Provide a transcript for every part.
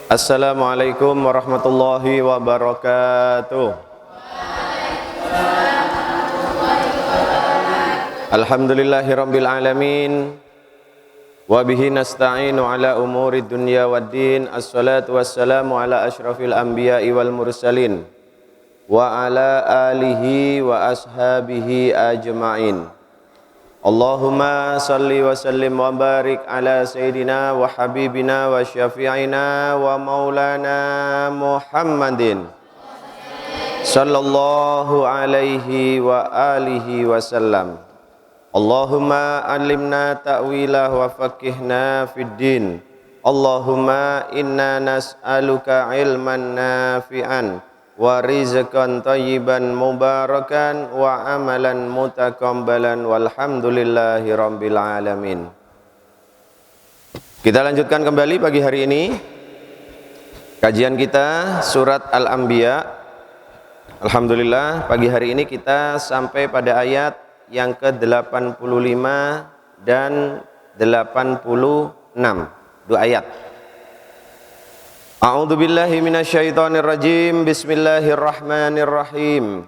Assalamualaikum warahmatullahi wabarakatuh. Alhamdulillahirabbil alamin. Wa bihi nasta'inu ala umuri dunya waddin. Assalatu wassalamu ala asyrafil anbiya'i wal mursalin wa ala alihi wa ashabihi ajma'in. Allahumma salli wa sallim wa barik ala sayyidina wa habibina wa syafi'ina wa maulana Muhammadin sallallahu alaihi wa alihi wasallam. Allahumma alimna ta'wilah wa faqihna fid din. Allahumma inna nas'aluka ilman nafi'an wa rizqan thayyiban mubarakan wa amalan mutaqabbalan walhamdulillahi rabbil alamin. Kita lanjutkan kembali pagi hari ini kajian kita surat Al-Anbiya. Alhamdulillah pagi hari ini kita sampai pada ayat yang ke-85 dan 86, dua ayat. A'udzu billahi minasyaitonir rajim. Bismillahirrahmanirrahim.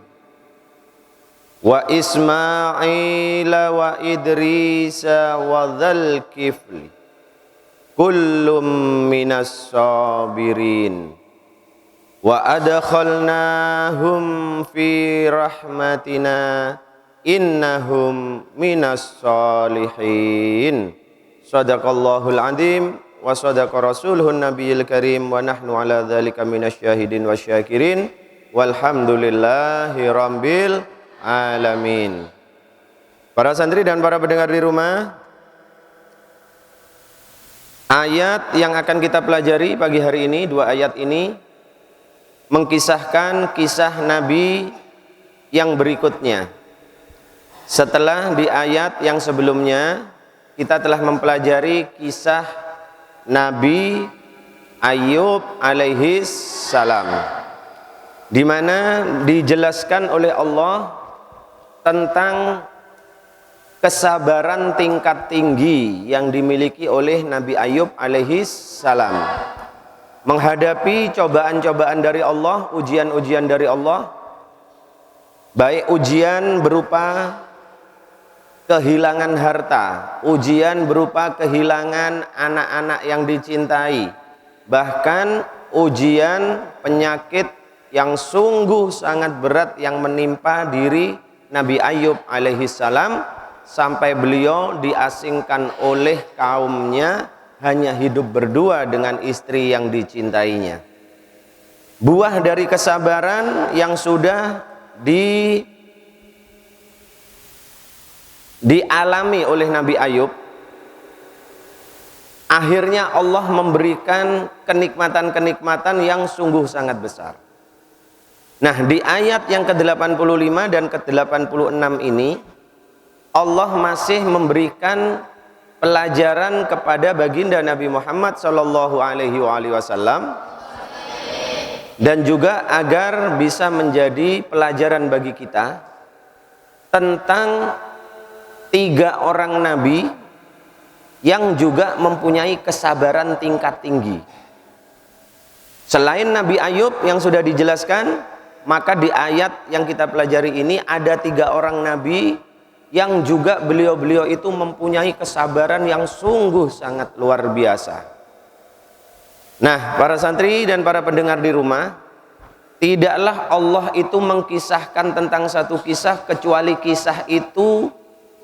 Wa Ismaila wa Idrisa wa dzal kifli kullum minas sabirin wa adkhalnahum fi rahmatina innahum minas salihin. Shadaqallahul azim wa sadaqa rasuluhun nabiyil karim wa nahnu ala dzalika minasyahidin wasyakirin walhamdulillahi rabbil alamin. Para santri dan para pendengar di rumah, ayat yang akan kita pelajari pagi hari ini, dua ayat ini mengkisahkan kisah Nabi yang berikutnya. Setelah di ayat yang sebelumnya kita telah mempelajari kisah Nabi Ayub alaihi salam, di mana dijelaskan oleh Allah tentang kesabaran tingkat tinggi yang dimiliki oleh Nabi Ayub alaihi salam menghadapi cobaan-cobaan dari Allah, ujian-ujian dari Allah, baik ujian berupa kehilangan harta, ujian berupa kehilangan anak-anak yang dicintai, bahkan ujian penyakit yang sungguh sangat berat yang menimpa diri Nabi Ayub alaihi salam sampai beliau diasingkan oleh kaumnya, hanya hidup berdua dengan istri yang dicintainya. Buah dari kesabaran yang sudah dialami oleh Nabi Ayub, akhirnya Allah memberikan kenikmatan-kenikmatan yang sungguh sangat besar. Nah, di ayat yang ke-85 dan ke-86 ini Allah masih memberikan pelajaran kepada baginda Nabi Muhammad sallallahu alaihi wasallam, dan juga agar bisa menjadi pelajaran bagi kita tentang tiga orang nabi yang juga mempunyai kesabaran tingkat tinggi. Selain Nabi Ayub yang sudah dijelaskan, maka di ayat yang kita pelajari ini ada tiga orang nabi yang juga beliau-beliau itu mempunyai kesabaran yang sungguh sangat luar biasa. Nah, para santri dan para pendengar di rumah, tidaklah Allah itu mengkisahkan tentang satu kisah kecuali kisah itu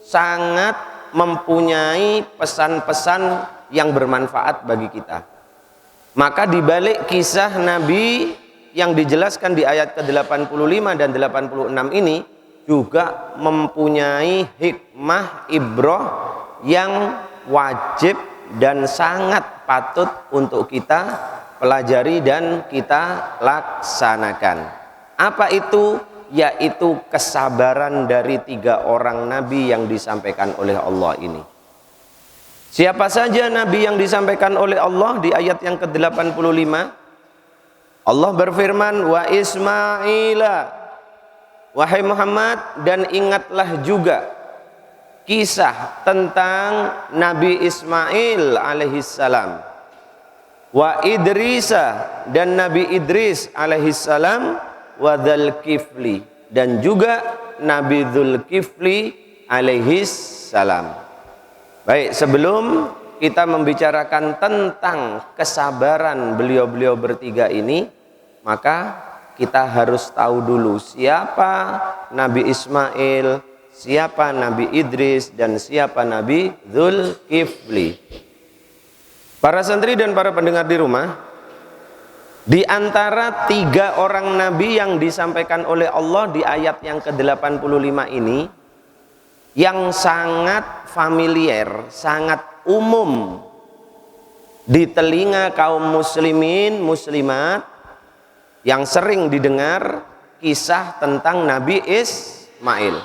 sangat mempunyai pesan-pesan yang bermanfaat bagi kita. Maka di balik kisah Nabi yang dijelaskan di ayat ke-85 dan 86 ini juga mempunyai hikmah ibrah yang wajib dan sangat patut untuk kita pelajari dan kita laksanakan. Apa itu? Yaitu kesabaran dari tiga orang nabi yang disampaikan oleh Allah ini. Siapa saja nabi yang disampaikan oleh Allah di ayat yang ke-85? Allah berfirman, wa Ismaila, wahai Muhammad, dan ingatlah juga kisah tentang Nabi Ismail alaihissalam. wa Idrisa, dan Nabi Idris alaihissalam, wa Dzulkifli, dan juga Nabi Dzulkifli alaihissalam. Baik, sebelum kita membicarakan tentang kesabaran beliau-beliau bertiga ini, maka kita harus tahu dulu siapa Nabi Ismail, siapa Nabi Idris, dan siapa Nabi Dzulkifli. Para santri dan para pendengar di rumah, di antara 3 orang Nabi yang disampaikan oleh Allah di ayat yang ke-85 ini, yang sangat familiar, sangat umum di telinga kaum muslimin, muslimat, yang sering didengar kisah tentang Nabi Ismail.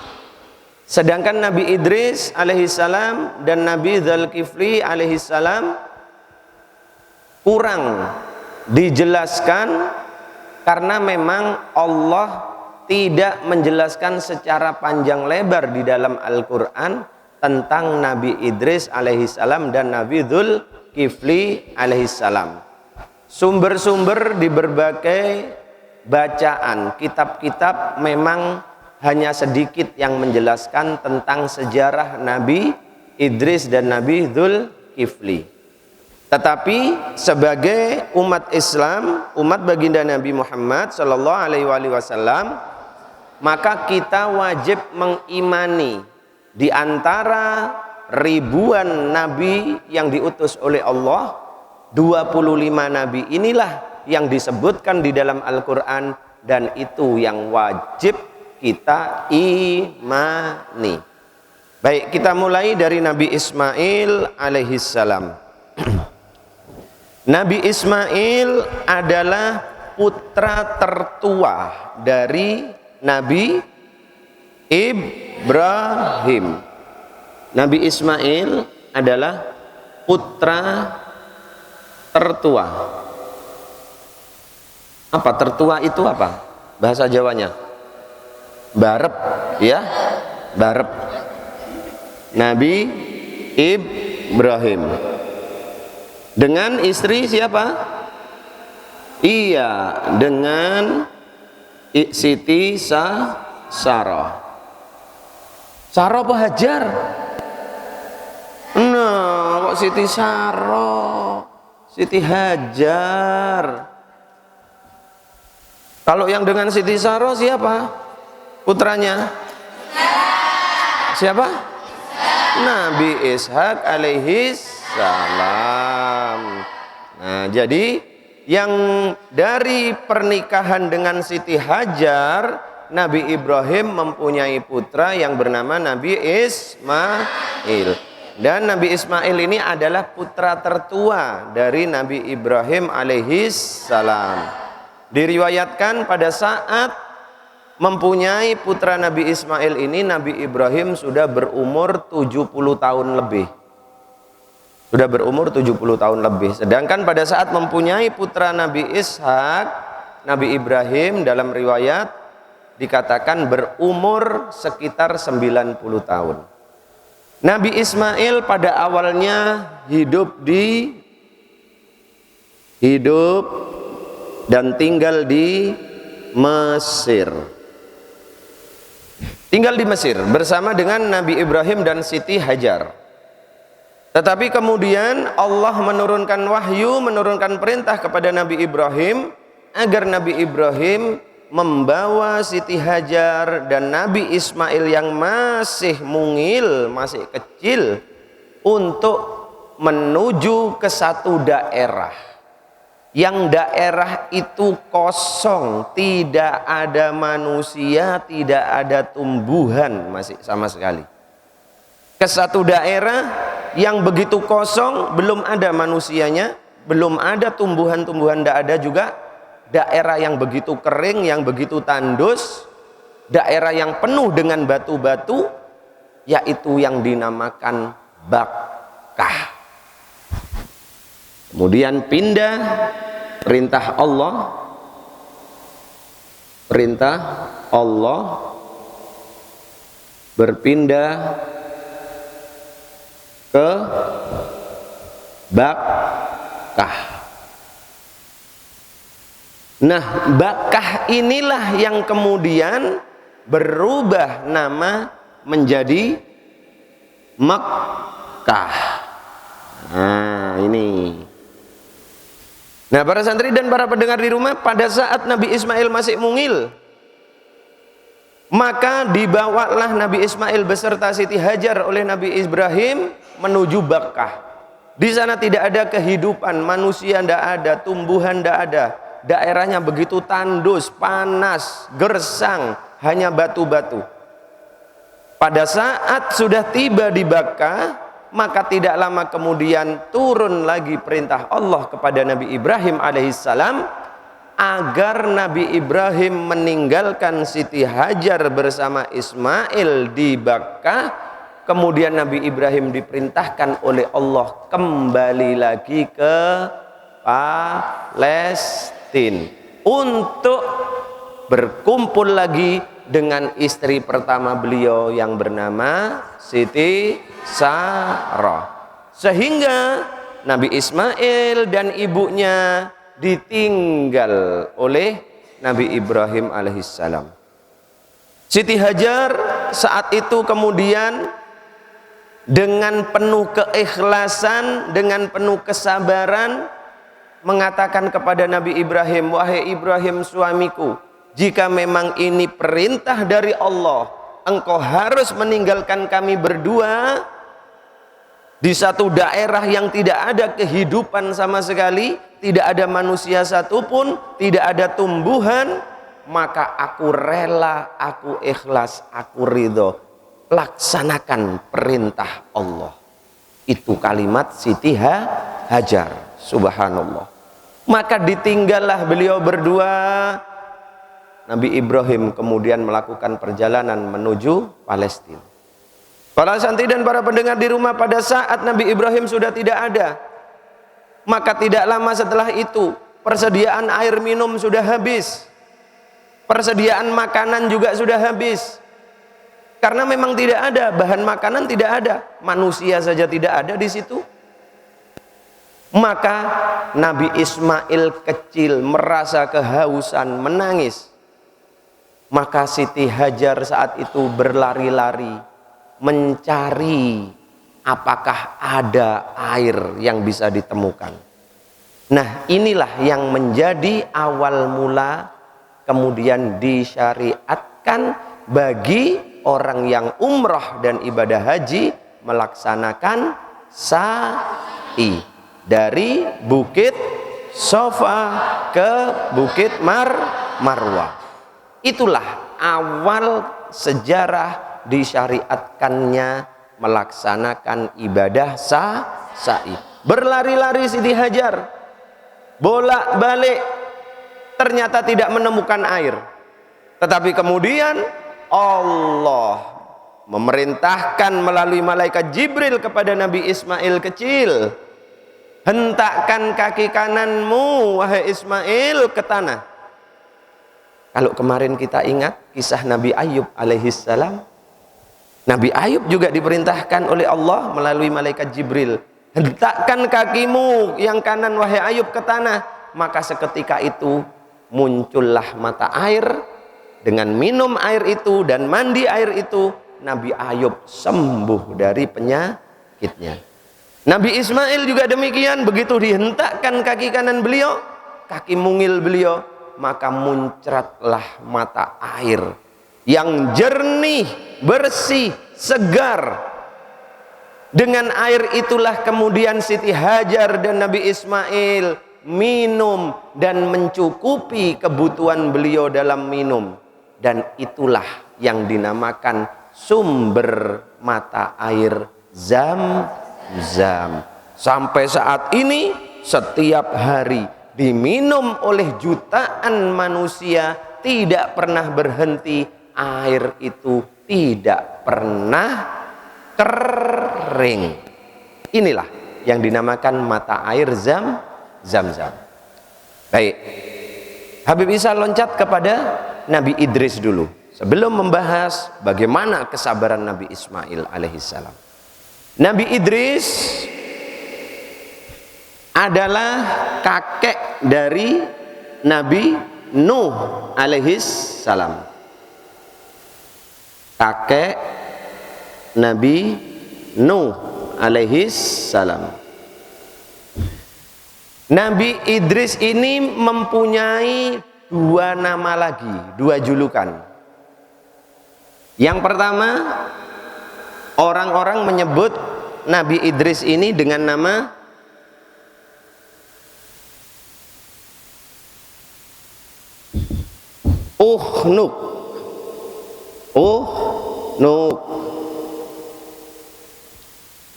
Sedangkan Nabi Idris alaihissalam dan Nabi Dzulkifli alaihissalam kurang dijelaskan karena memang Allah tidak menjelaskan secara panjang lebar di dalam Al-Quran tentang Nabi Idris alaihissalam dan Nabi Dzulkifli alaihissalam. Sumber-sumber di berbagai bacaan kitab-kitab memang hanya sedikit yang menjelaskan tentang sejarah Nabi Idris dan Nabi Dzulkifli. Tetapi sebagai umat Islam, umat baginda Nabi Muhammad sallallahu alaihi wasallam, maka kita wajib mengimani di antara ribuan nabi yang diutus oleh Allah, 25 nabi inilah yang disebutkan di dalam Al-Qur'an, dan itu yang wajib kita imani. Baik, kita mulai dari Nabi Ismail alaihissalam. Nabi Ismail adalah putra tertua dari Nabi Ibrahim. Nabi Ismail adalah putra tertua. Apa tertua itu apa? Bahasa Jawanya? Barep, ya? Barep. Nabi Ibrahim. Dengan istri siapa? Iya, dengan Siti Sarah. Sarah apa Hajar? Nah, kok Siti Sarah? Siti Hajar. Kalau yang dengan Siti Sarah siapa? Putranya? Siapa? Nabi Ishak alaihis salam. Nah, jadi yang dari pernikahan dengan Siti Hajar, Nabi Ibrahim mempunyai putra yang bernama Nabi Ismail. Dan Nabi Ismail ini adalah putra tertua dari Nabi Ibrahim alaihis salam. Diriwayatkan pada saat mempunyai putra Nabi Ismail ini, Nabi Ibrahim sudah berumur 70 tahun lebih. Sudah berumur 70 tahun lebih. Sedangkan pada saat mempunyai putra Nabi Ishak, Nabi Ibrahim dalam riwayat dikatakan berumur sekitar 90 tahun. Nabi Ismail pada awalnya hidup dan tinggal di Mesir. Tinggal di Mesir bersama dengan Nabi Ibrahim dan Siti Hajar. Tetapi kemudian Allah menurunkan wahyu, menurunkan perintah kepada Nabi Ibrahim agar Nabi Ibrahim membawa Siti Hajar dan Nabi Ismail yang masih mungil, masih kecil, untuk menuju ke satu daerah. Yang daerah itu kosong, tidak ada manusia, tidak ada tumbuhan masih sama sekali. Ke satu daerah yang begitu kosong, belum ada manusianya, belum ada tumbuhan-tumbuhan, tidak ada juga. Daerah yang begitu kering, yang begitu tandus, daerah yang penuh dengan batu-batu, yaitu yang dinamakan Bakkah. Kemudian pindah, perintah Allah berpindah ke Bakkah. Nah, Bakkah inilah yang kemudian berubah nama menjadi Mekkah. Nah, ini. Nah, para santri dan para pendengar di rumah, pada saat Nabi Ismail masih mungil, maka dibawalah Nabi Ismail beserta Siti Hajar oleh Nabi Ibrahim menuju Bakkah. Di sana tidak ada kehidupan, manusia tidak ada, tumbuhan tidak ada. Daerahnya begitu tandus, panas, gersang, hanya batu-batu. Pada saat sudah tiba di Bakkah, maka tidak lama kemudian turun lagi perintah Allah kepada Nabi Ibrahim alaihissalam agar Nabi Ibrahim meninggalkan Siti Hajar bersama Ismail di Bakkah. Kemudian Nabi Ibrahim diperintahkan oleh Allah kembali lagi ke Palestina untuk berkumpul lagi dengan istri pertama beliau yang bernama Siti Sarah. Sehingga Nabi Ismail dan ibunya ditinggal oleh Nabi Ibrahim alaihissalam. Siti Hajar saat itu kemudian dengan penuh keikhlasan, dengan penuh kesabaran mengatakan kepada Nabi Ibrahim, wahai Ibrahim suamiku, jika memang ini perintah dari Allah, engkau harus meninggalkan kami berdua di satu daerah yang tidak ada kehidupan sama sekali, tidak ada manusia satupun, tidak ada tumbuhan, maka aku rela, aku ikhlas, aku ridho, laksanakan perintah Allah. Itu kalimat Siti Hajar. Subhanallah. Maka ditinggallah beliau berdua. Nabi Ibrahim kemudian melakukan perjalanan menuju Palestina. Para santri dan para pendengar di rumah, pada saat Nabi Ibrahim sudah tidak ada, maka tidak lama setelah itu persediaan air minum sudah habis, persediaan makanan juga sudah habis. Karena memang tidak ada bahan makanan, tidak ada manusia saja, tidak ada di situ. Maka Nabi Ismail kecil merasa kehausan, menangis. Maka Siti Hajar saat itu berlari-lari mencari apakah ada air yang bisa ditemukan. Nah, inilah yang menjadi awal mula kemudian disyariatkan bagi orang yang umrah dan ibadah haji melaksanakan sa'i dari Bukit Sofa ke Bukit Marwah. Itulah awal sejarah disyariatkannya melaksanakan ibadah sa'i. Berlari-lari Siti Hajar, bolak-balik, ternyata tidak menemukan air. Tetapi kemudian Allah memerintahkan melalui malaikat Jibril kepada Nabi Ismail kecil, hentakkan kaki kananmu wahai Ismail ke tanah. Kalau kemarin kita ingat kisah Nabi Ayub alaihissalam, Nabi Ayub juga diperintahkan oleh Allah melalui malaikat Jibril, hentakkan kakimu yang kanan wahai Ayub ke tanah. Maka seketika itu muncullah mata air. Dengan minum air itu dan mandi air itu, Nabi Ayub sembuh dari penyakitnya. Nabi Ismail juga demikian, begitu dihentakkan kaki kanan beliau, kaki mungil beliau, maka muncratlah mata air yang jernih, bersih, segar. Dengan air itulah kemudian Siti Hajar dan Nabi Ismail minum dan mencukupi kebutuhan beliau dalam minum. Dan itulah yang dinamakan sumber mata air Zam-Zam. Sampai saat ini setiap hari diminum oleh jutaan manusia, tidak pernah berhenti. Air itu tidak pernah kering. Inilah yang dinamakan mata air Zam-Zam. Baik, Habib Isa loncat kepada Nabi Idris dulu sebelum membahas bagaimana kesabaran Nabi Ismail alaihissalam. Nabi Idris adalah kakek dari Nabi Nuh alaihis salam. Kakek Nabi Nuh alaihis salam. Nabi Idris ini mempunyai dua nama lagi, dua julukan. Yang pertama, orang-orang menyebut Nabi Idris ini dengan nama Uhnuk. Uhnuk.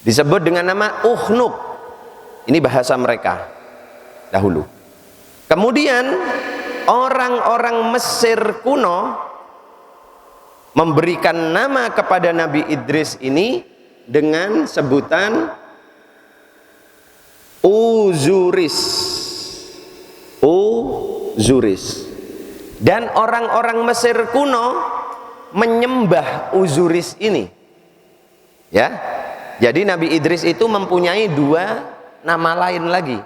Disebut dengan nama Uhnuk. Ini bahasa mereka dahulu. Kemudian orang-orang Mesir kuno memberikan nama kepada Nabi Idris ini dengan sebutan Uzuris. Uzuris. Dan orang-orang Mesir kuno menyembah Uzuris ini. Ya. Jadi Nabi Idris itu mempunyai dua nama lain lagi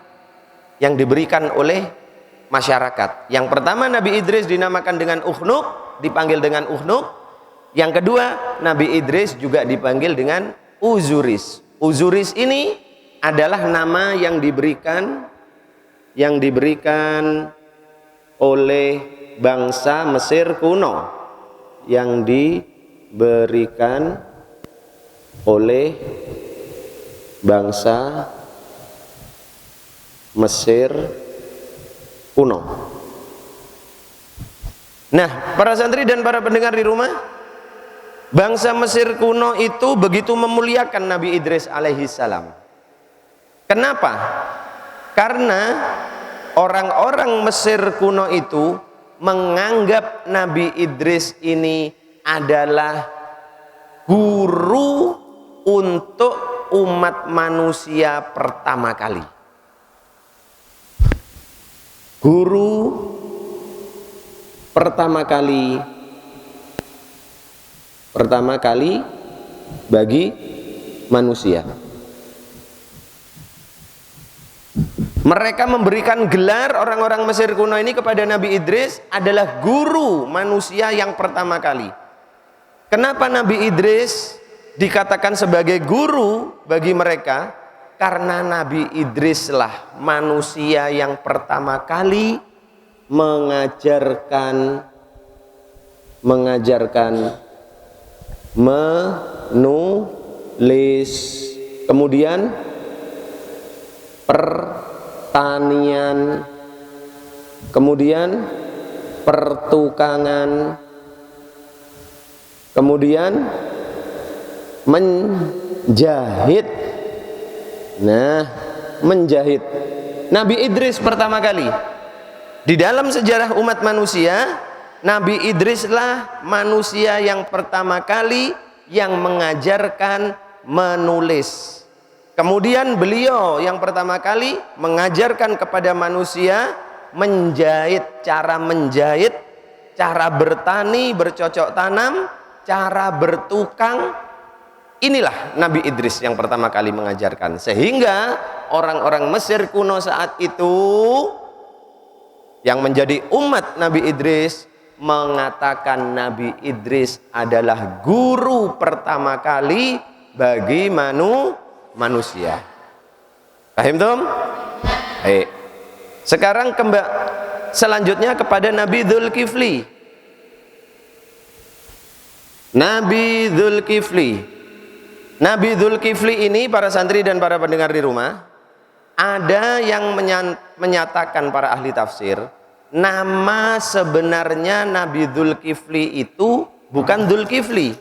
yang diberikan oleh masyarakat. Yang pertama, Nabi Idris dinamakan dengan Uhnuk, dipanggil dengan Uhnuk. Yang kedua, Nabi Idris juga dipanggil dengan Uzuris. Uzuris ini adalah nama yang diberikan oleh bangsa Mesir kuno, yang diberikan oleh bangsa Mesir kuno. Nah, para santri dan para pendengar di rumah, bangsa Mesir kuno itu begitu memuliakan Nabi Idris alaihi salam. Kenapa? Karena orang-orang Mesir kuno itu menganggap Nabi Idris ini adalah guru untuk umat manusia pertama kali. Guru pertama kali bagi manusia. Mereka memberikan gelar, orang-orang Mesir kuno ini, kepada Nabi Idris adalah guru manusia yang pertama kali. Kenapa Nabi Idris dikatakan sebagai guru bagi mereka? Karena Nabi Idrislah manusia yang pertama kali mengajarkan menulis, kemudian pertanian, kemudian pertukangan, kemudian menjahit. Nah, menjahit. Nabi Idris pertama kali. Di dalam sejarah umat manusia, Nabi Idrislah manusia yang pertama kali yang mengajarkan menulis. Kemudian beliau yang pertama kali mengajarkan kepada manusia menjahit, cara bertani, bercocok tanam, cara bertukang. Inilah Nabi Idris yang pertama kali mengajarkan. Sehingga orang-orang Mesir kuno saat itu yang menjadi umat Nabi Idris mengatakan Nabi Idris adalah guru pertama kali bagi manusia. Paham tum? Baik. Sekarang selanjutnya kepada Nabi Dzulkifli. Nabi Dzulkifli ini, para santri dan para pendengar di rumah, ada yang menyatakan para ahli tafsir, nama sebenarnya Nabi Dzulkifli itu bukan Dzulkifli.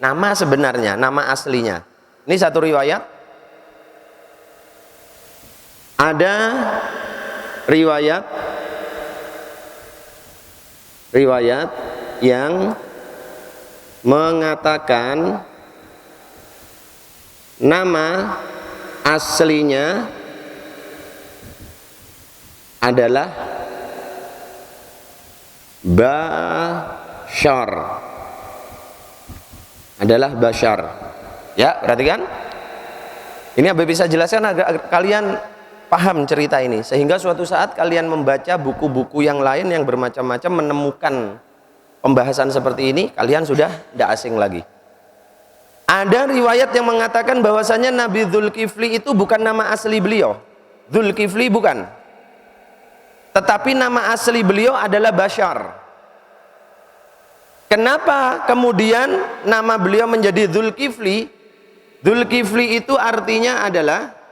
Nama sebenarnya, nama aslinya. Ini satu riwayat. Ada riwayat yang mengatakan nama aslinya adalah Bashar. Ya, perhatikan. Ini Habib bisa jelaskan agar kalian paham cerita ini, sehingga suatu saat kalian membaca buku-buku yang lain yang bermacam-macam menemukan pembahasan seperti ini, kalian sudah tidak asing lagi. Ada riwayat yang mengatakan bahwasanya Nabi Dzulkifli itu bukan nama asli beliau. Dzulkifli bukan, tetapi nama asli beliau adalah Bashar. Kenapa kemudian nama beliau menjadi Dzulkifli? Dzulkifli itu artinya adalah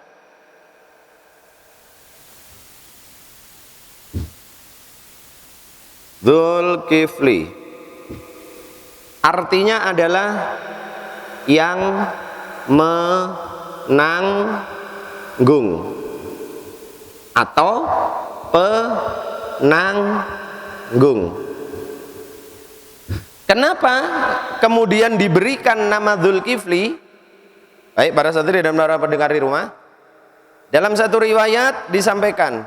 Dzulkifli artinya adalah yang menanggung atau penanggung. Kenapa kemudian diberikan nama Dzulkifli? Baik para santri dan para pendengar di rumah, dalam satu riwayat disampaikan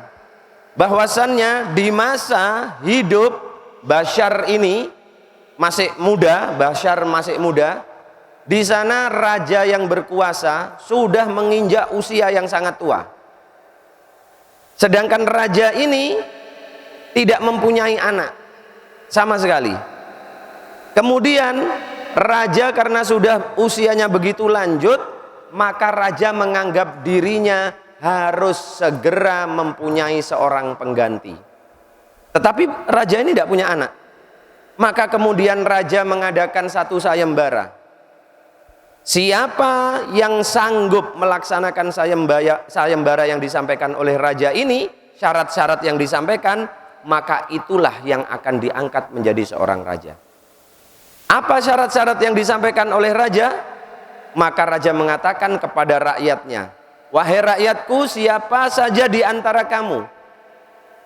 bahwasannya di masa hidup Bashar ini masih muda, Bashar masih muda, di sana raja yang berkuasa sudah menginjak usia yang sangat tua. Sedangkan raja ini tidak mempunyai anak sama sekali. Kemudian raja karena sudah usianya begitu lanjut, maka raja menganggap dirinya harus segera mempunyai seorang pengganti. Tetapi raja ini tidak punya anak. Maka kemudian raja mengadakan satu sayembara. Siapa yang sanggup melaksanakan sayembara yang disampaikan oleh raja ini, syarat-syarat yang disampaikan, maka itulah yang akan diangkat menjadi seorang raja. Apa syarat-syarat yang disampaikan oleh raja? Maka raja mengatakan kepada rakyatnya, wahai rakyatku, siapa saja di antara kamu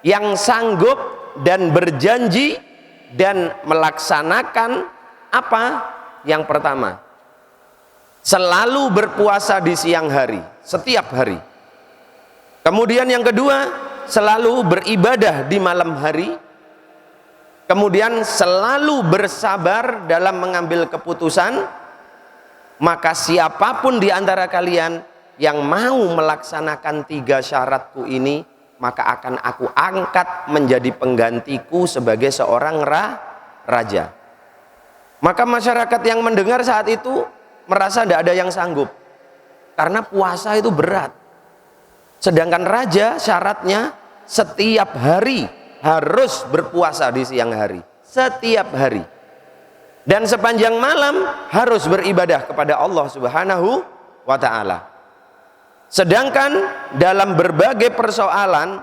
yang sanggup dan berjanji dan melaksanakan apa? Yang pertama, selalu berpuasa di siang hari, setiap hari. Kemudian yang kedua, selalu beribadah di malam hari. Kemudian selalu bersabar dalam mengambil keputusan. Maka siapapun di antara kalian yang mau melaksanakan 3 syaratku ini, maka akan aku angkat menjadi penggantiku sebagai seorang raja. Maka masyarakat yang mendengar saat itu merasa tidak ada yang sanggup, karena puasa itu berat. Sedangkan raja syaratnya setiap hari harus berpuasa di siang hari, setiap hari, dan sepanjang malam harus beribadah kepada Allah Subhanahu wa ta'ala. Sedangkan dalam berbagai persoalan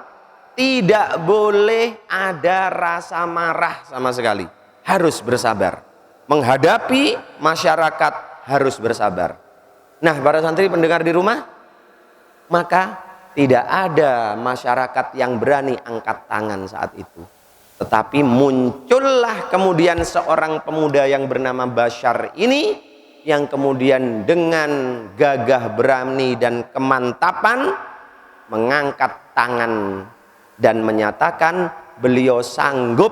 tidak boleh ada rasa marah sama sekali, harus bersabar. Menghadapi masyarakat harus bersabar. Nah, para santri pendengar di rumah, maka tidak ada masyarakat yang berani angkat tangan saat itu. Tetapi muncullah kemudian seorang pemuda yang bernama Bashar ini, yang kemudian dengan gagah berani dan kemantapan mengangkat tangan dan menyatakan beliau sanggup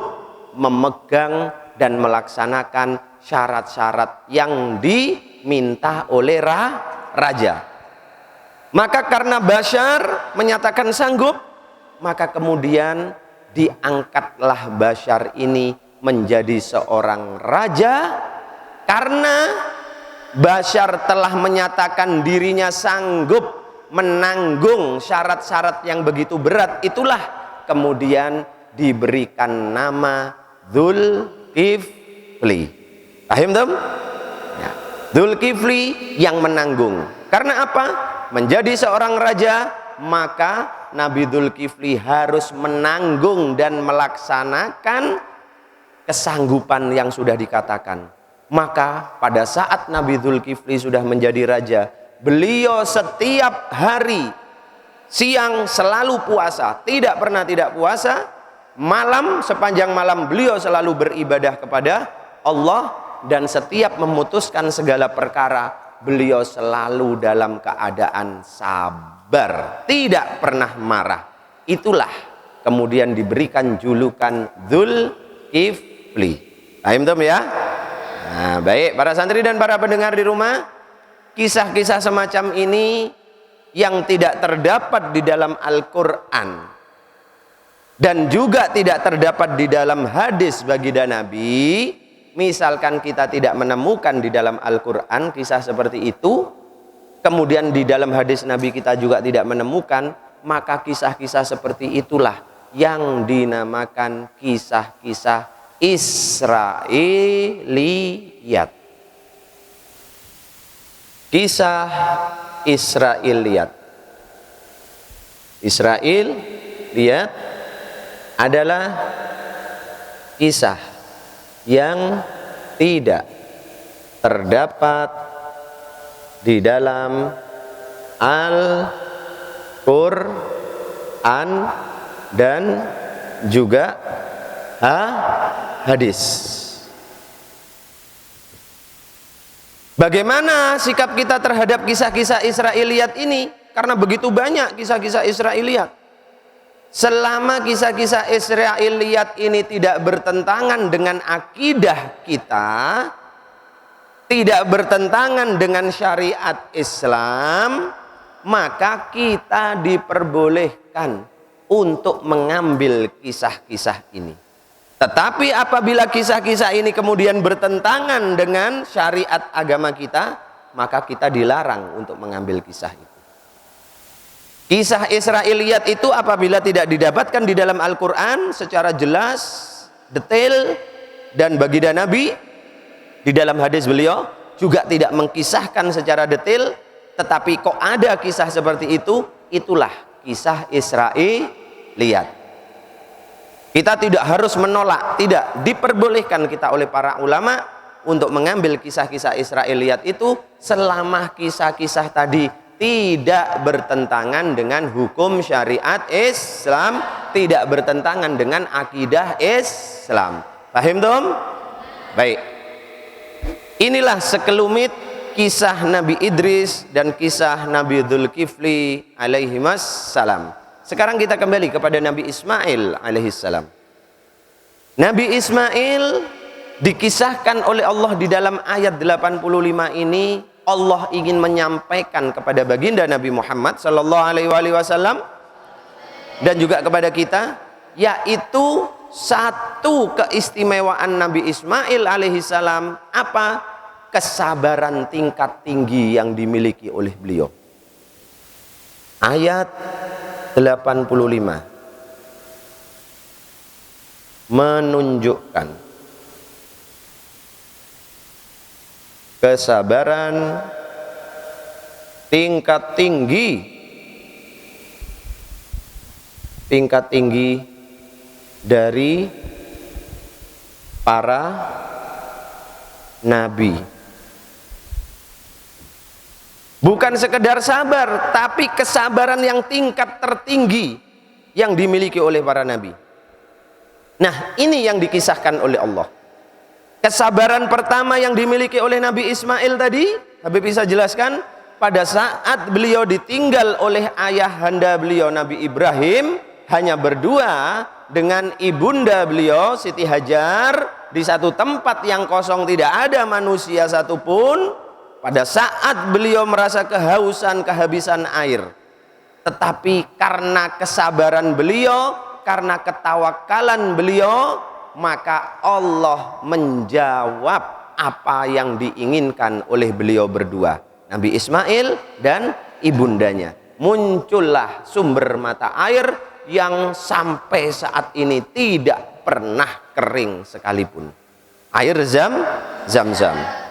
memegang dan melaksanakan syarat-syarat yang diminta oleh raja. Maka karena Bashar menyatakan sanggup, maka kemudian diangkatlah Bashar ini menjadi seorang raja. Karena Bashar telah menyatakan dirinya sanggup menanggung syarat-syarat yang begitu berat, itulah kemudian diberikan nama Dzulkifli. Paham tem? Ya. Dzulkifli yang menanggung. Karena apa? Menjadi seorang raja, maka Nabi Dzulkifli harus menanggung dan melaksanakan kesanggupan yang sudah dikatakan. Maka pada saat Nabi Dzulkifli sudah menjadi raja, beliau setiap hari siang selalu puasa, tidak pernah tidak puasa. Malam, sepanjang malam beliau selalu beribadah kepada Allah, dan setiap memutuskan segala perkara beliau selalu dalam keadaan sabar, tidak pernah marah. Itulah kemudian diberikan julukan Dzulkifli. Paham tem ya? Nah, baik para santri dan para pendengar di rumah, kisah-kisah semacam ini yang tidak terdapat di dalam Al-Quran dan juga tidak terdapat di dalam hadis baginda Nabi, misalkan kita tidak menemukan di dalam Al-Quran kisah seperti itu, kemudian di dalam hadis Nabi kita juga tidak menemukan, maka kisah-kisah seperti itulah yang dinamakan kisah-kisah Israiliyat. Kisah Israiliyat. Israiliyat adalah kisah yang tidak terdapat di dalam Al-Quran dan juga hadis. Bagaimana sikap kita terhadap kisah-kisah Israiliyat ini? Karena begitu banyak kisah-kisah Israiliyat. Selama kisah-kisah Israiliyat ini tidak bertentangan dengan akidah kita, tidak bertentangan dengan syariat Islam, maka kita diperbolehkan untuk mengambil kisah-kisah ini. Tetapi apabila kisah-kisah ini kemudian bertentangan dengan syariat agama kita, maka kita dilarang untuk mengambil kisah itu. Kisah Israiliyat itu apabila tidak didapatkan di dalam Al-Quran secara jelas, detail, dan baginda Nabi di dalam hadis beliau juga tidak mengkisahkan secara detail, tetapi kok ada kisah seperti itu, itulah kisah Israiliyat. Kita tidak harus menolak, tidak diperbolehkan kita oleh para ulama untuk mengambil kisah-kisah Israiliyat itu selama kisah-kisah tadi tidak bertentangan dengan hukum syariat Islam, tidak bertentangan dengan akidah Islam. Paham tom? Baik. Inilah sekelumit kisah Nabi Idris dan kisah Nabi Dzulkifli alaihimassalam. Sekarang kita kembali kepada Nabi Ismail alaihissalam. Nabi Ismail dikisahkan oleh Allah di dalam ayat 85 ini. Allah ingin menyampaikan kepada baginda Nabi Muhammad sallallahu alaihi wasallam dan juga kepada kita, yaitu satu keistimewaan Nabi Ismail alaihissalam, apa? Kesabaran tingkat tinggi yang dimiliki oleh beliau. Ayat 85 menunjukkan kesabaran tingkat tinggi dari para nabi. Bukan sekedar sabar, tapi kesabaran yang tingkat tertinggi yang dimiliki oleh para nabi. Nah, ini yang dikisahkan oleh Allah. Kesabaran pertama yang dimiliki oleh Nabi Ismail tadi, Habib bisa jelaskan, pada saat beliau ditinggal oleh ayahanda beliau Nabi Ibrahim, hanya berdua dengan ibunda beliau Siti Hajar di satu tempat yang kosong, tidak ada manusia satupun. Pada saat beliau merasa kehausan, kehabisan air, tetapi karena kesabaran beliau, karena ketawakalan beliau, maka Allah menjawab apa yang diinginkan oleh beliau berdua, Nabi Ismail dan ibundanya. Muncullah sumber mata air yang sampai saat ini tidak pernah kering sekalipun, air Zam-Zam.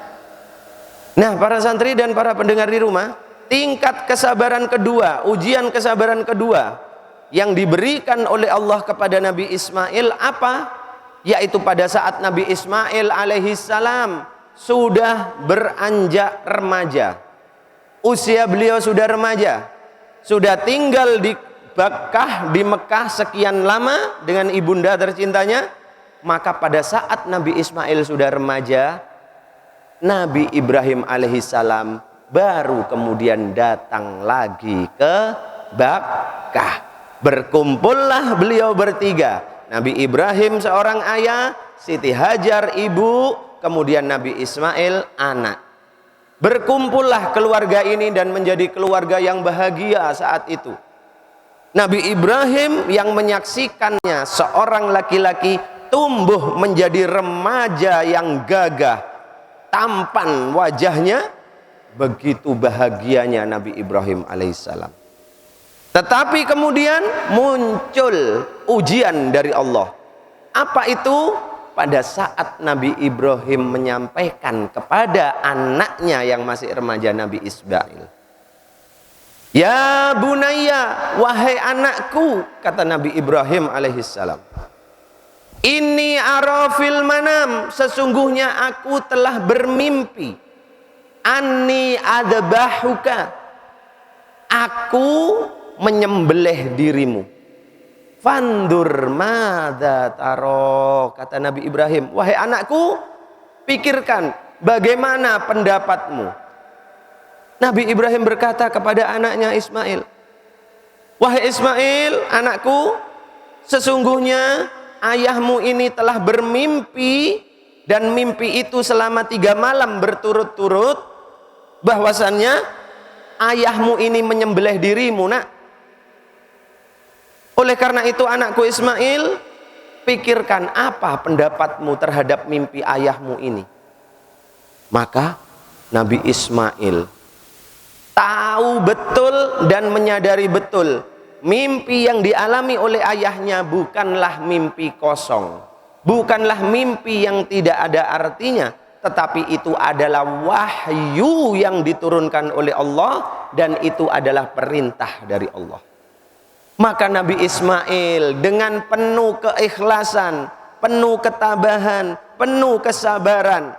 Nah, para santri dan para pendengar di rumah, tingkat kesabaran kedua, ujian kesabaran kedua yang diberikan oleh Allah kepada Nabi Ismail apa? Yaitu pada saat Nabi Ismail alaihissalam sudah beranjak remaja, usia beliau sudah remaja, sudah tinggal di Mekah sekian lama dengan ibunda tercintanya, maka pada saat Nabi Ismail sudah remaja, Nabi Ibrahim alaihissalam baru kemudian datang lagi ke Mekah. Berkumpullah beliau bertiga, Nabi Ibrahim seorang ayah, Siti Hajar ibu, kemudian Nabi Ismail anak. Berkumpullah keluarga ini dan menjadi keluarga yang bahagia saat itu. Nabi Ibrahim yang menyaksikannya seorang laki-laki tumbuh menjadi remaja yang gagah, tampan wajahnya, begitu bahagianya Nabi Ibrahim alaihissalam. Tetapi kemudian muncul ujian dari Allah. Apa itu? Pada saat Nabi Ibrahim menyampaikan kepada anaknya yang masih remaja, Nabi Ismail, "Ya bunayya, wahai anakku," kata Nabi Ibrahim alaihissalam, "Inni ara fil manam, sesungguhnya aku telah bermimpi, anni adbahuka, aku menyembelih dirimu. Fandur madza taro," kata Nabi Ibrahim, "Wahai anakku, pikirkan bagaimana pendapatmu." Nabi Ibrahim berkata kepada anaknya Ismail, "Wahai Ismail, anakku, sesungguhnya ayahmu ini telah bermimpi, dan mimpi itu selama 3 malam berturut-turut, bahwasannya ayahmu ini menyembelih dirimu, nak. Oleh karena itu anakku Ismail, pikirkan apa pendapatmu terhadap mimpi ayahmu ini." Maka Nabi Ismail tahu betul dan menyadari betul mimpi yang dialami oleh ayahnya bukanlah mimpi kosong, bukanlah mimpi yang tidak ada artinya, tetapi itu adalah wahyu yang diturunkan oleh Allah, dan itu adalah perintah dari Allah. Maka Nabi Ismail dengan penuh keikhlasan, penuh ketabahan, penuh kesabaran,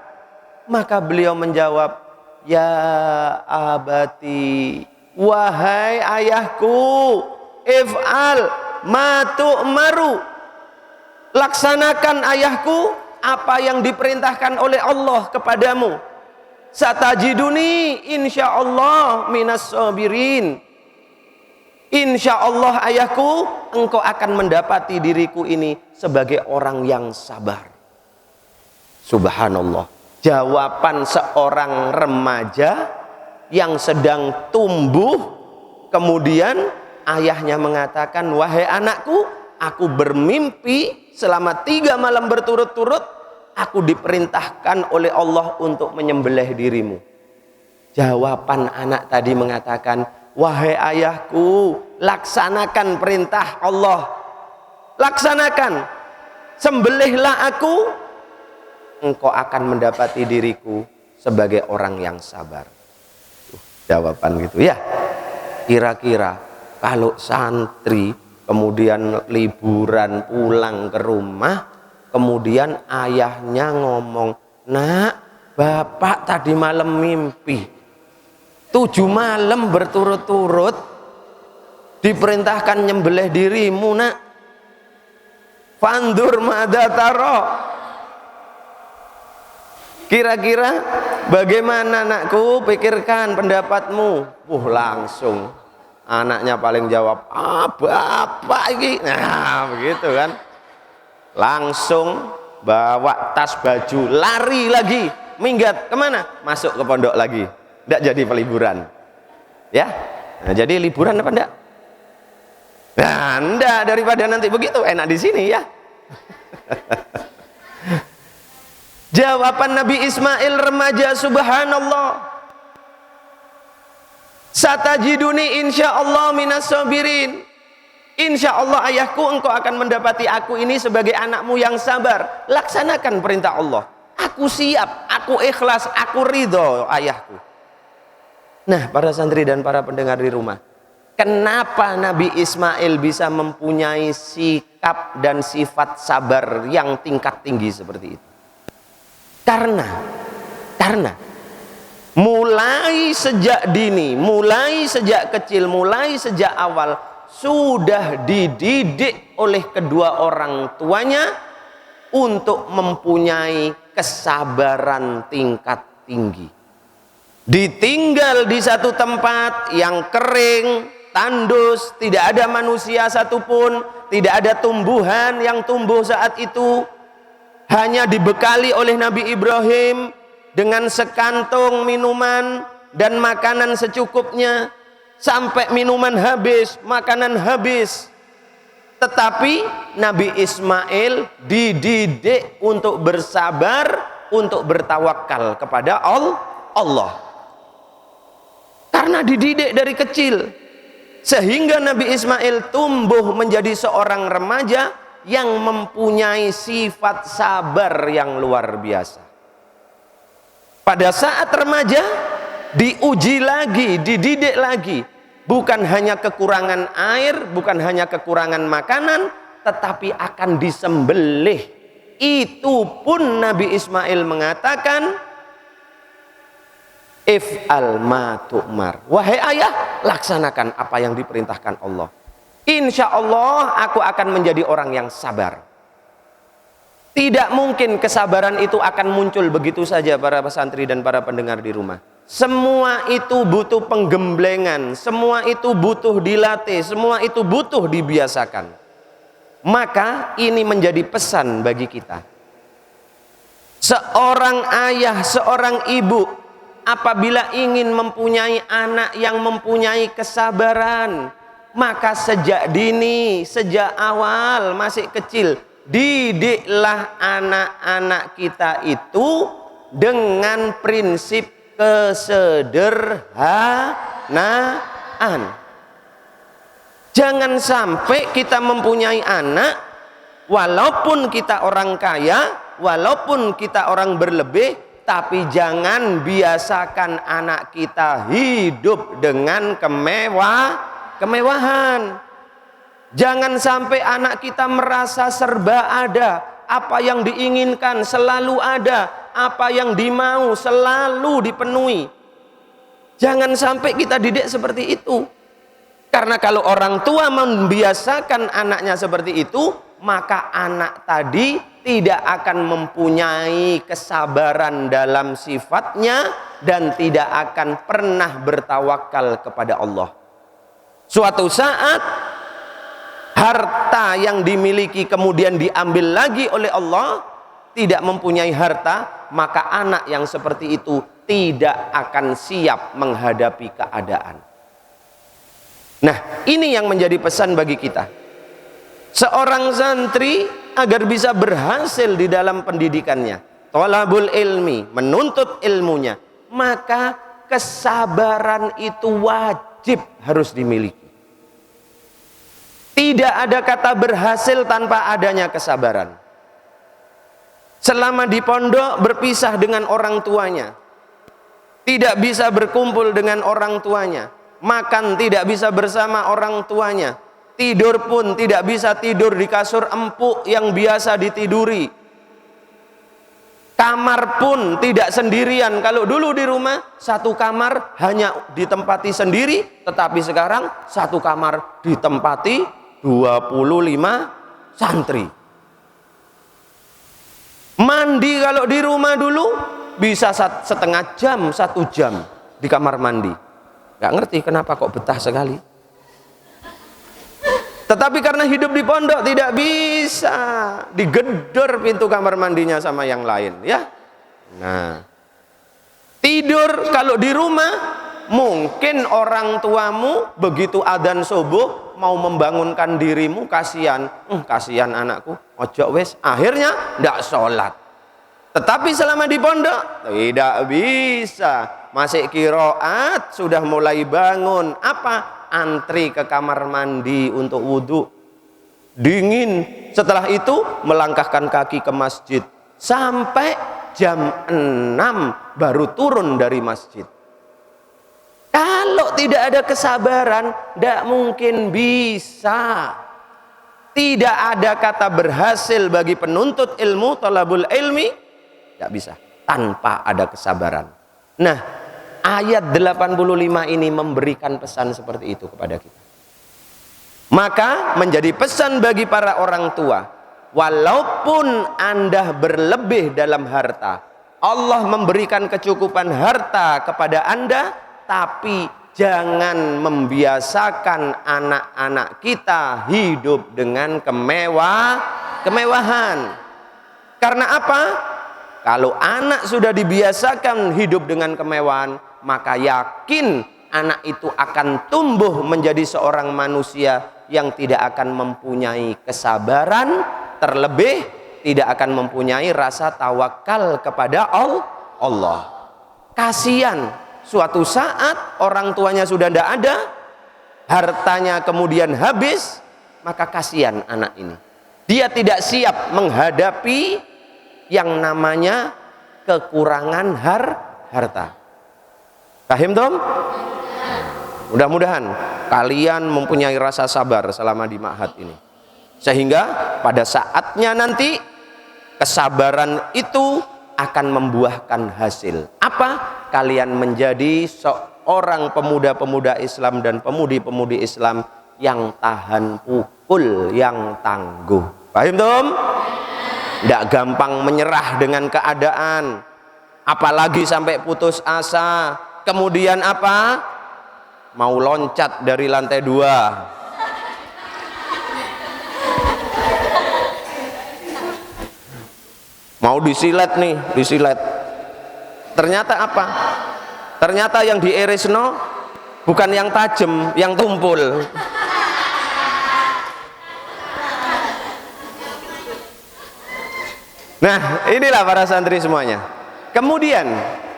maka beliau menjawab, "Ya abati, wahai ayahku, if'al ma tu'maru, laksanakan ayahku apa yang diperintahkan oleh Allah kepadamu. Satajiduni insyaallah minas sabirin. Insyaallah ayahku, engkau akan mendapati diriku ini sebagai orang yang sabar." Subhanallah, jawaban seorang remaja yang sedang tumbuh, kemudian ayahnya mengatakan, "Wahai anakku, aku bermimpi selama 3 malam berturut-turut, aku diperintahkan oleh Allah untuk menyembelih dirimu." Jawaban anak tadi mengatakan, "Wahai ayahku, laksanakan perintah Allah, laksanakan, sembelihlah aku, engkau akan mendapati diriku sebagai orang yang sabar." Jawaban gitu ya. Kira-kira kalau santri kemudian liburan pulang ke rumah, kemudian ayahnya ngomong, "Nak, bapak tadi malam mimpi 7 malam berturut-turut diperintahkan nyembelih dirimu, nak. Fandur madza taro." Kira-kira bagaimana, anakku, pikirkan pendapatmu. Langsung anaknya paling jawab, "Bapak ini." Nah begitu kan, langsung bawa tas baju, lari lagi, minggat kemana? Masuk ke pondok lagi. Tidak jadi peliburan ya. Nah, jadi liburan apa enggak? Nah, enggak, daripada nanti begitu enak di sini ya. Jawaban Nabi Ismail remaja, subhanallah, "Satajiduni insyaallah minas sabirin." Insyaallah ayahku, engkau akan mendapati aku ini sebagai anakmu yang sabar. Laksanakan perintah Allah. Aku siap, aku ikhlas, aku ridho ayahku. Nah, para santri dan para pendengar di rumah, kenapa Nabi Ismail bisa mempunyai sikap dan sifat sabar yang tingkat tinggi seperti itu? Karena mulai sejak dini, mulai sejak kecil, mulai sejak awal sudah dididik oleh kedua orang tuanya untuk mempunyai kesabaran tingkat tinggi. Ditinggal di satu tempat yang kering, tandus, tidak ada manusia satupun, tidak ada tumbuhan yang tumbuh saat itu, hanya dibekali oleh Nabi Ibrahim dengan sekantung minuman dan makanan secukupnya, sampai minuman habis, makanan habis. Tetapi Nabi Ismail dididik untuk bersabar, untuk bertawakal kepada Allah. Karena dididik dari kecil, sehingga Nabi Ismail tumbuh menjadi seorang remaja yang mempunyai sifat sabar yang luar biasa. Pada saat remaja diuji lagi, dididik lagi. Bukan hanya kekurangan air, bukan hanya kekurangan makanan, tetapi akan disembelih. Itu pun Nabi Ismail mengatakan, if'al ma tu'mar. Wahai ayah, laksanakan apa yang diperintahkan Allah. Insya Allah aku akan menjadi orang yang sabar. Tidak mungkin kesabaran itu akan muncul begitu saja para pesantri dan para pendengar di rumah. Semua itu butuh penggemblengan, semua itu butuh dilatih, semua itu butuh dibiasakan. Maka ini menjadi pesan bagi kita. Seorang ayah, seorang ibu, apabila ingin mempunyai anak yang mempunyai kesabaran, maka sejak dini, sejak awal masih kecil, didiklah anak-anak kita itu dengan prinsip kesederhanaan. Jangan sampai kita mempunyai anak, walaupun kita orang kaya, walaupun kita orang berlebih, tapi jangan biasakan anak kita hidup dengan kemewahan. Jangan sampai anak kita merasa serba ada, apa yang diinginkan selalu ada, apa yang dimau selalu dipenuhi. Jangan sampai kita didik seperti itu. Karena kalau orang tua membiasakan anaknya seperti itu, maka anak tadi tidak akan mempunyai kesabaran dalam sifatnya dan tidak akan pernah bertawakal kepada Allah. Suatu saat harta yang dimiliki kemudian diambil lagi oleh Allah, tidak mempunyai harta, maka anak yang seperti itu tidak akan siap menghadapi keadaan. Nah, ini yang menjadi pesan bagi kita. Seorang santri agar bisa berhasil di dalam pendidikannya, thalabul ilmi, menuntut ilmunya, maka kesabaran itu wajib harus dimiliki. Tidak ada kata berhasil tanpa adanya kesabaran. Selama di pondok berpisah dengan orang tuanya, tidak bisa berkumpul dengan orang tuanya, makan tidak bisa bersama orang tuanya, tidur pun tidak bisa tidur di kasur empuk yang biasa ditiduri, kamar pun tidak sendirian. Kalau dulu di rumah satu kamar hanya ditempati sendiri, tetapi sekarang satu kamar ditempati 25 santri. Mandi kalau di rumah dulu bisa setengah jam, 1 jam di kamar mandi. Gak ngerti kenapa kok betah sekali. Tetapi karena hidup di pondok tidak bisa, digedor pintu kamar mandinya sama yang lain, ya. Nah, tidur kalau di rumah, mungkin orang tuamu begitu adzan subuh mau membangunkan dirimu, kasihan, kasihan anakku, ojo wes, akhirnya ndak sholat. Tetapi selama di pondok tidak bisa, masih kiroat, sudah mulai bangun, apa? Antri ke kamar mandi untuk wudhu, dingin. Setelah itu melangkahkan kaki ke masjid sampai jam 6 baru turun dari masjid. Kalau tidak ada kesabaran, tidak mungkin bisa. Tidak ada kata berhasil bagi penuntut ilmu, thalabul ilmi, tidak bisa tanpa ada kesabaran. Nah, ayat 85 ini memberikan pesan seperti itu kepada kita. Maka menjadi pesan bagi para orang tua, walaupun Anda berlebih dalam harta, Allah memberikan kecukupan harta kepada Anda, tapi jangan membiasakan anak-anak kita hidup dengan kemewahan. Karena apa? Kalau anak sudah dibiasakan hidup dengan kemewahan, maka yakin anak itu akan tumbuh menjadi seorang manusia yang tidak akan mempunyai kesabaran, terlebih tidak akan mempunyai rasa tawakal kepada Allah. Kasihan, suatu saat orang tuanya sudah tidak ada, hartanya kemudian habis, maka kasihan anak ini. Dia tidak siap menghadapi yang namanya kekurangan harta. Paham Tom? Mudah-mudahan kalian mempunyai rasa sabar selama di ma'had ini, sehingga pada saatnya nanti kesabaran itu akan membuahkan hasil. Apa? Kalian menjadi seorang pemuda-pemuda Islam dan pemudi-pemudi Islam yang tahan pukul, yang tangguh. Paham Tom? Tidak gampang menyerah dengan keadaan, apalagi sampai putus asa, kemudian apa? Mau loncat dari lantai 2, mau disilet nih, disilet. Ternyata apa? Ternyata yang diirisno bukan yang tajam, yang tumpul. Nah, inilah para santri semuanya. Kemudian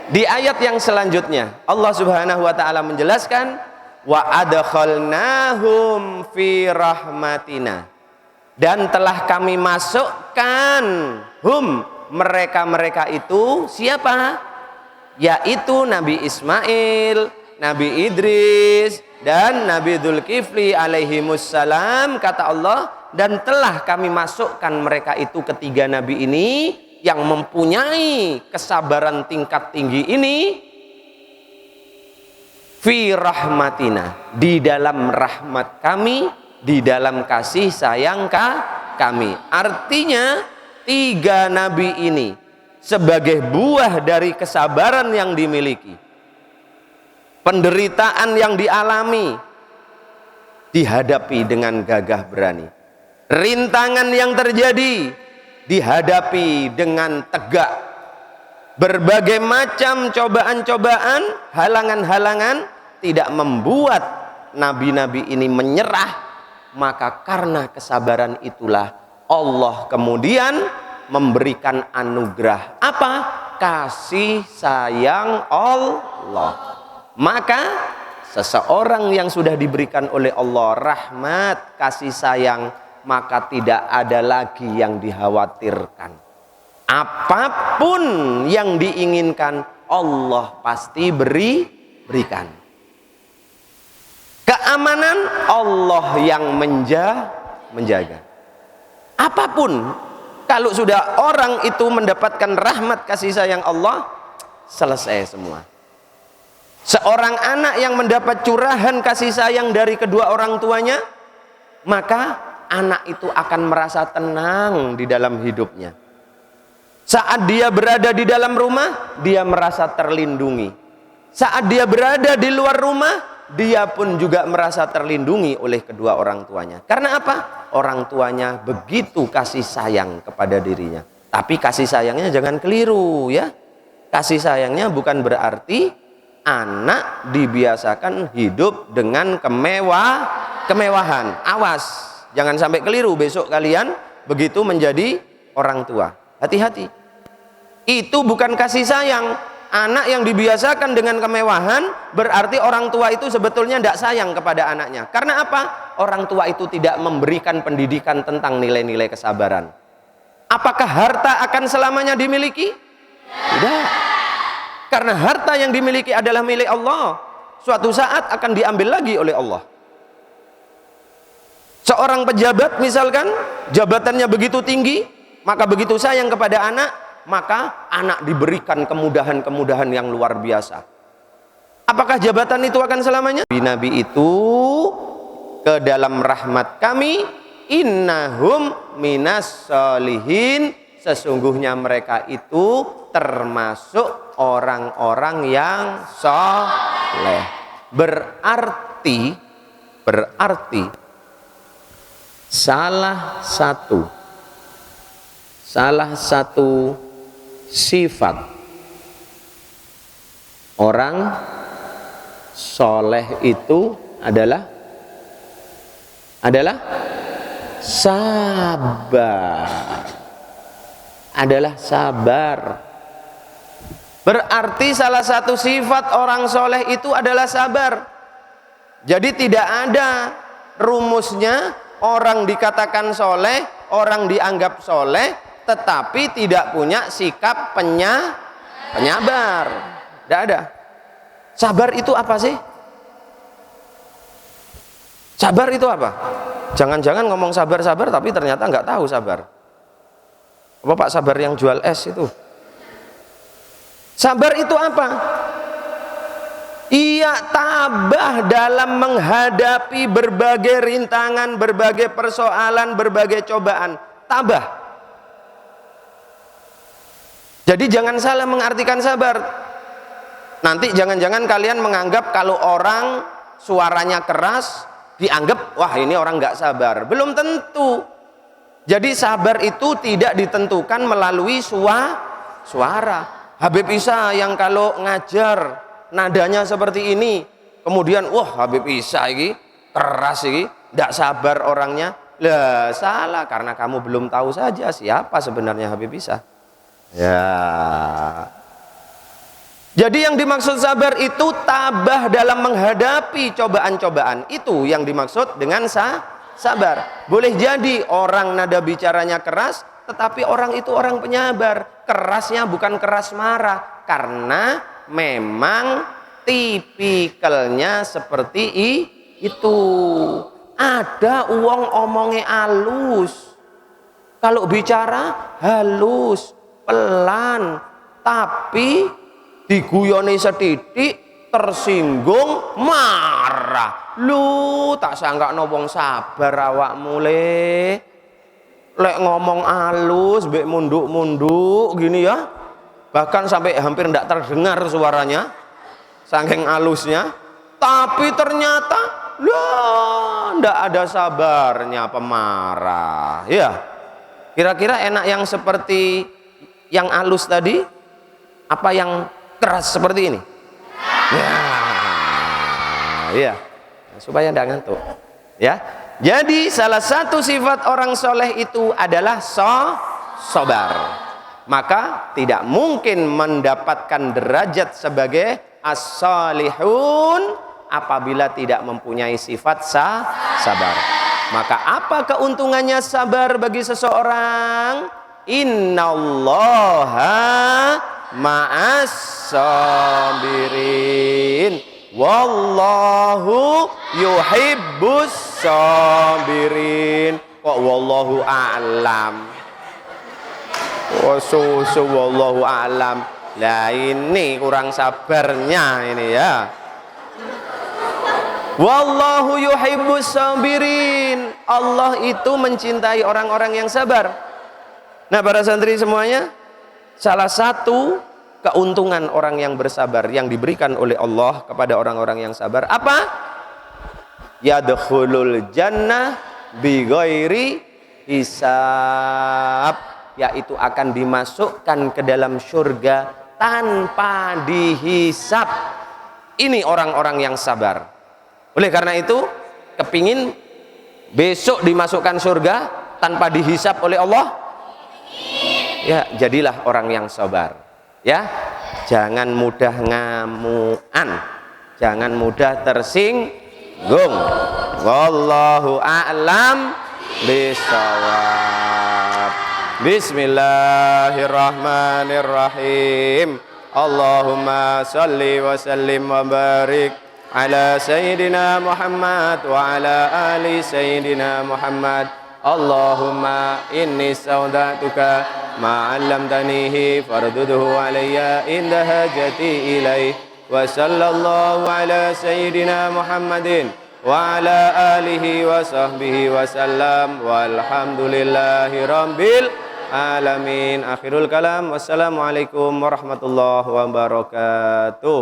di ayat yang selanjutnya Allah Subhanahu wa taala menjelaskan, wa adkhalnahum fi rahmatina, dan telah kami masukkan mereka itu siapa? Yaitu Nabi Ismail, Nabi Idris, dan Nabi Dzulkifli alaihimussalam, kata Allah, dan telah kami masukkan mereka itu, ketiga nabi ini yang mempunyai kesabaran tingkat tinggi ini, fi rahmatina, di dalam rahmat kami, di dalam kasih sayang kami. Artinya tiga nabi ini sebagai buah dari kesabaran yang dimiliki, penderitaan yang dialami dihadapi dengan gagah berani, rintangan yang terjadi dihadapi dengan tegak, berbagai macam cobaan-cobaan, halangan-halangan tidak membuat nabi-nabi ini menyerah. Maka karena kesabaran itulah Allah kemudian memberikan anugerah apa? Kasih sayang Allah. Maka seseorang yang sudah diberikan oleh Allah rahmat, kasih sayang, maka tidak ada lagi yang dikhawatirkan. Apapun yang diinginkan Allah pasti berikan. Keamanan Allah yang menjaga. Apapun, kalau sudah orang itu mendapatkan rahmat kasih sayang Allah, selesai semua. Seorang anak yang mendapat curahan kasih sayang dari kedua orang tuanya, maka anak itu akan merasa tenang di dalam hidupnya. Saat dia berada di dalam rumah, dia merasa terlindungi. Saat dia berada di luar rumah, dia pun juga merasa terlindungi oleh kedua orang tuanya. Karena apa? Orang tuanya begitu kasih sayang kepada dirinya. Tapi kasih sayangnya jangan keliru ya. Kasih sayangnya bukan berarti anak dibiasakan hidup dengan kemewahan. Awas, jangan sampai keliru besok kalian begitu menjadi orang tua. Hati-hati. Itu bukan kasih sayang. Anak yang dibiasakan dengan kemewahan berarti orang tua itu sebetulnya tidak sayang kepada anaknya. Karena apa? Orang tua itu tidak memberikan pendidikan tentang nilai-nilai kesabaran. Apakah harta akan selamanya dimiliki? Tidak. Karena harta yang dimiliki adalah milik Allah. Suatu saat akan diambil lagi oleh Allah. Seorang pejabat misalkan, jabatannya begitu tinggi, maka begitu sayang kepada anak, maka anak diberikan kemudahan-kemudahan yang luar biasa. Apakah jabatan itu akan selamanya? Nabi itu ke dalam rahmat kami, innahum minas solihin, sesungguhnya mereka itu termasuk orang-orang yang soleh. Berarti salah satu sifat orang soleh itu adalah sabar. Adalah sabar. Berarti salah satu sifat orang soleh itu adalah sabar. Jadi tidak ada rumusnya orang dikatakan soleh, orang dianggap soleh, tetapi tidak punya sikap penyabar. Tidak ada. Sabar itu apa sih? Sabar itu apa? Jangan-jangan ngomong sabar-sabar tapi ternyata nggak tahu sabar. Apa Pak Sabar yang jual es itu? Sabar itu apa? Ia tabah dalam menghadapi berbagai rintangan, berbagai persoalan, berbagai cobaan. Tabah. Jadi jangan salah mengartikan sabar. Nanti jangan-jangan kalian menganggap kalau orang suaranya keras dianggap wah ini orang nggak sabar. Belum tentu. Jadi sabar itu tidak ditentukan melalui suara. Habib Isa yang kalau ngajar nadanya seperti ini, kemudian wah Habib Isa ini keras ini, tidak sabar orangnya. Lah salah, karena kamu belum tahu saja siapa sebenarnya Habib Isa. Ya. Jadi yang dimaksud sabar itu tabah dalam menghadapi cobaan-cobaan. Itu yang dimaksud dengan sabar. Boleh jadi orang nada bicaranya keras, tetapi orang itu orang penyabar. Kerasnya bukan keras marah, karena memang tipikalnya seperti itu. Ada uang omongnya halus, kalau bicara halus, pelan, tapi diguyoni setitik tersinggung marah. Lu tak sangka wong sabar awakmu le. Lek ngomong halus, mbek munduk-munduk gini ya, bahkan sampai hampir tidak terdengar suaranya, saking halusnya. Tapi ternyata, lah, tidak ada sabarnya, pemarah. Ya, kira-kira enak yang seperti yang halus tadi, apa yang keras seperti ini? Ya, supaya tidak ngantuk. Ya. Jadi salah satu sifat orang soleh itu adalah sabar. Maka tidak mungkin mendapatkan derajat sebagai as-salihun apabila tidak mempunyai sifat sabar. Maka apa keuntungannya sabar bagi seseorang? Innallaha ma'as sabirin. Wallahu yuhibbus sabirin. Kok wallahu a'lam? Oh susu wallahu a'lam. Lah ini kurang sabarnya ini ya. Wallahu yuhibbus sabirin. Allah itu mencintai orang-orang yang sabar. Nah para santri semuanya, salah satu keuntungan orang yang bersabar yang diberikan oleh Allah kepada orang-orang yang sabar apa? Yadkhulul jannah bighairi hisab, yaitu akan dimasukkan ke dalam surga tanpa dihisab. Ini orang-orang yang sabar. Oleh karena itu, kepingin besok dimasukkan surga tanpa dihisab oleh Allah? Ya, jadilah orang yang sabar. Ya, jangan mudah ngamuan, jangan mudah tersinggung. Wallahu a'lam bishawab. Bismillahirrahmanirrahim. Allahumma salli wa sallim wa barik ala sayyidina Muhammad wa ala ali sayyidina Muhammad. Allahumma inni saudatuka ma'allamtanihi farduduhu alayya inda hajati ilaih. Wa sallallahu ala sayyidina Muhammadin wa ala alihi wa sahbihi wa sallam walhamdulillahi rabbil alamin. Akhirul kalam. Wassalamualaikum warahmatullahi wabarakatuh.